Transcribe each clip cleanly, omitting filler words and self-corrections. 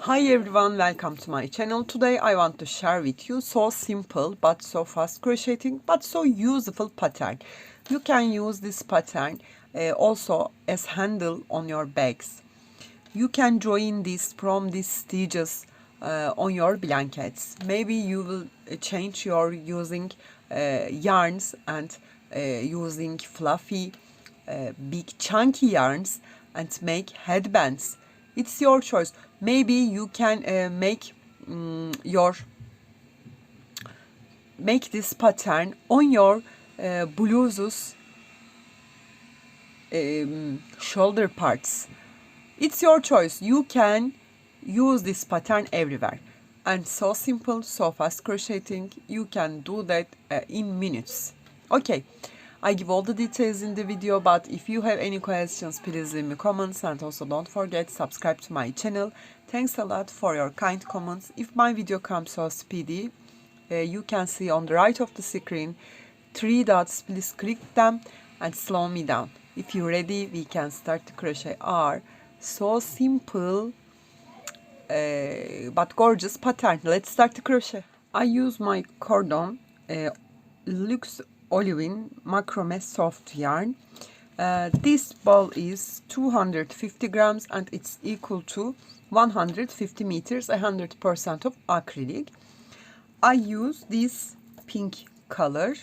Hi everyone, welcome to my channel. Today I want to share with you so simple but so fast crocheting but so useful pattern. You can use this pattern also as handle on your bags. You can join this from these stitches on your blankets. Maybe you will change your using yarns and using fluffy big chunky yarns and make headbands. It's your choice. Maybe you can make this pattern on your blouses shoulder parts. It's your choice. You can use this pattern everywhere. And so simple, so fast crocheting. You can do that in minutes. Okay. I give all the details in the video, but if you have any questions, please leave me comments, and also don't forget subscribe to my channel. Thanks a lot for your kind comments. If my video comes so speedy, you can see on the right of the screen 3 dots. Please click them and slow me down. If you're ready, we can start the crochet our so simple but gorgeous pattern. Let's start the crochet. I use my cordon Luxe Olivine macrame soft yarn. This ball is 250 grams and it's equal to 150 meters, 100% of acrylic. I use this pink color.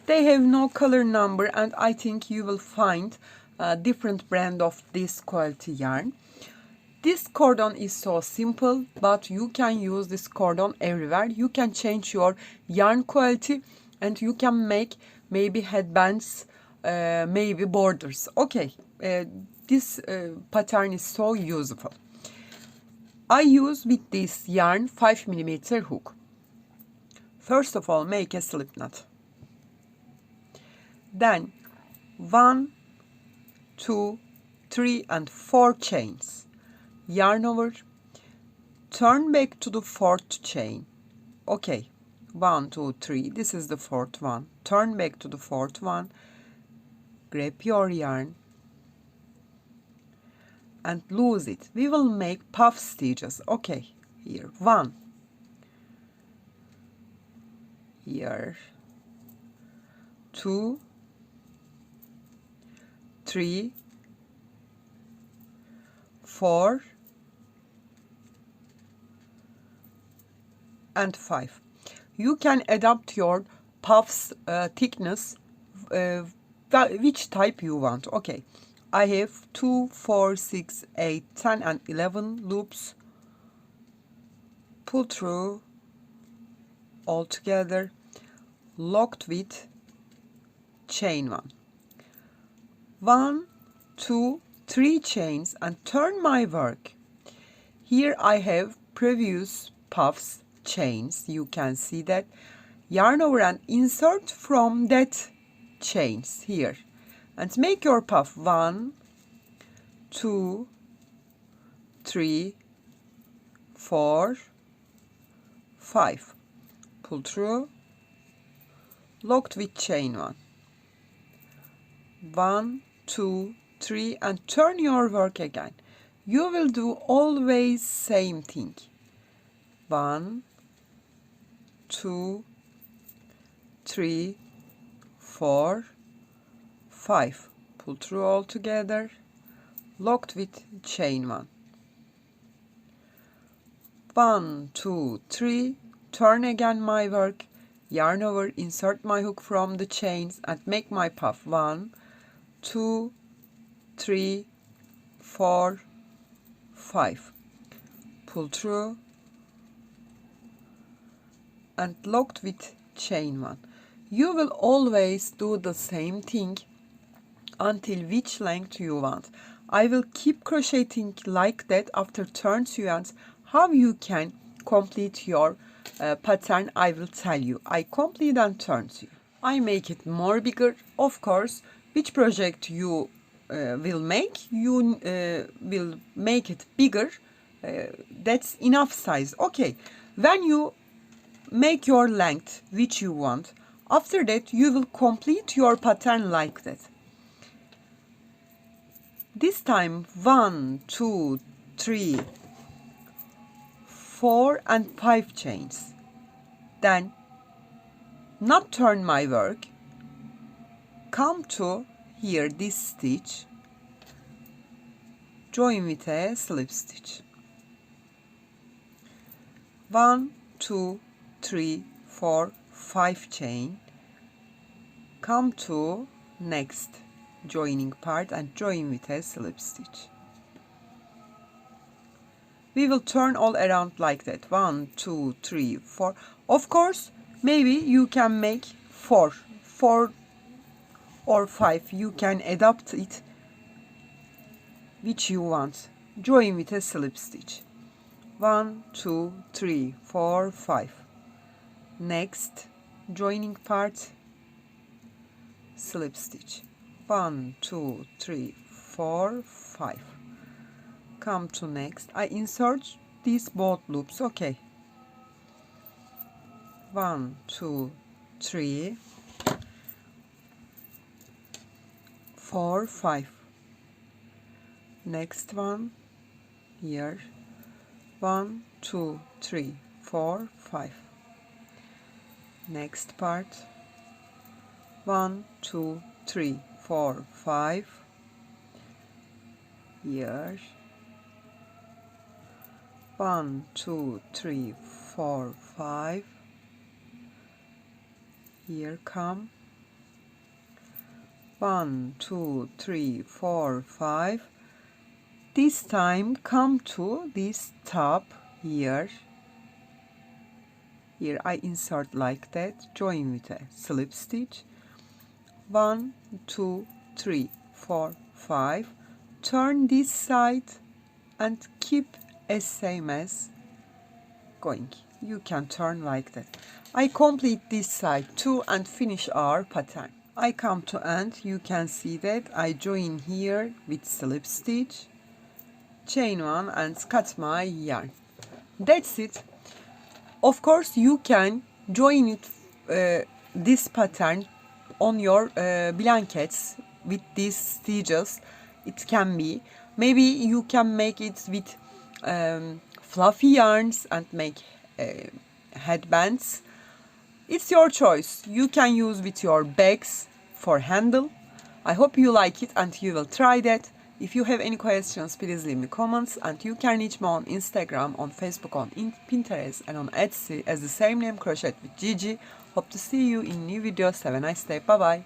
They have no color number, and I think you will find a different brand of this quality yarn. This cordon is so simple, but you can use this cordon everywhere. You can change your yarn quality and you can make maybe headbands, maybe borders. Okay, this pattern is so useful. I use with this yarn 5mm hook. First of all, make a slip knot. Then 1, 2, 3 and 4 chains. Yarn over, turn back to the 4th chain. Okay, 1, 2, 3, this is the 4th one. Turn back to the 4th one, grab your yarn and lose it. We will make puff stitches. Okay, here 1, here 2, 3, 4 and 5. You can adapt your puffs thickness which type you want. Okay, I have 2, 4, 6, 8, 10 and 11 loops. Pull through all together, locked with chain 1. 1, 2, 3 chains and turn my work. Here I have previous puffs chains. You can see that. Yarn over and insert from that chains here and make your puff. 1, 2, 3, 4, 5. Pull through, locked with chain 1. 1, 2, 3 and turn your work again. You will do always same thing. 1, 2, 3, 4, 5. Pull through all together, locked with chain 1. 1, 2, 3, turn again my work, yarn over, insert my hook from the chains and make my puff. 1, 2, 3, 4, 5. Pull through and locked with chain 1. You will always do the same thing until which length you want. I will keep crocheting like that. After turn two ends, how you can complete your pattern I will tell you. I complete and turn two. I make it more bigger. Of course, which project you will make, you will make it bigger. That's enough size. Okay, when you make your length which you want, after that you will complete your pattern like that. This time 1, 2, 3, 4 and 5 chains. Then not turn my work, come to here this stitch, join with a slip stitch. 1, 2, 3, 4, 5 chain, come to next joining part and join with a slip stitch. We will turn all around like that. 1, 2, 3, 4. Of course, maybe you can make 4 or 5. You can adapt it which you want. Join with a slip stitch. 1, 2, 3, 4, 5. Next joining part, slip stitch. 1, 2, 3, 4, 5. Come to next. I insert these both loops. Okay. 1, 2, 3, 4, 5. Next one here. 1, 2, 3, 4, 5. Next part. 1, 2, 3, 4, 5. Here. 1, 2, 3, 4, 5. Here come. 1, 2, 3, 4, 5. This time come to this top here. Here I insert like that, join with a slip stitch. 1, 2, 3, 4, 5. Turn this side and keep as same as going. You can turn like that. I complete this side too and finish our pattern. I come to end. You can see that I join here with slip stitch, chain 1 and cut my yarn. That's it. Of course you can join it this pattern on your blankets with these stitches. It can be, maybe you can make it with fluffy yarns and make headbands. It's your choice. You can use with your bags for handle. I hope you like it and you will try that. If you have any questions, please leave me comments, and you can reach me on Instagram, on Facebook, on Pinterest and on Etsy as the same name, Crochet with Gigi. Hope to see you in new videos. Have a nice day. Bye bye.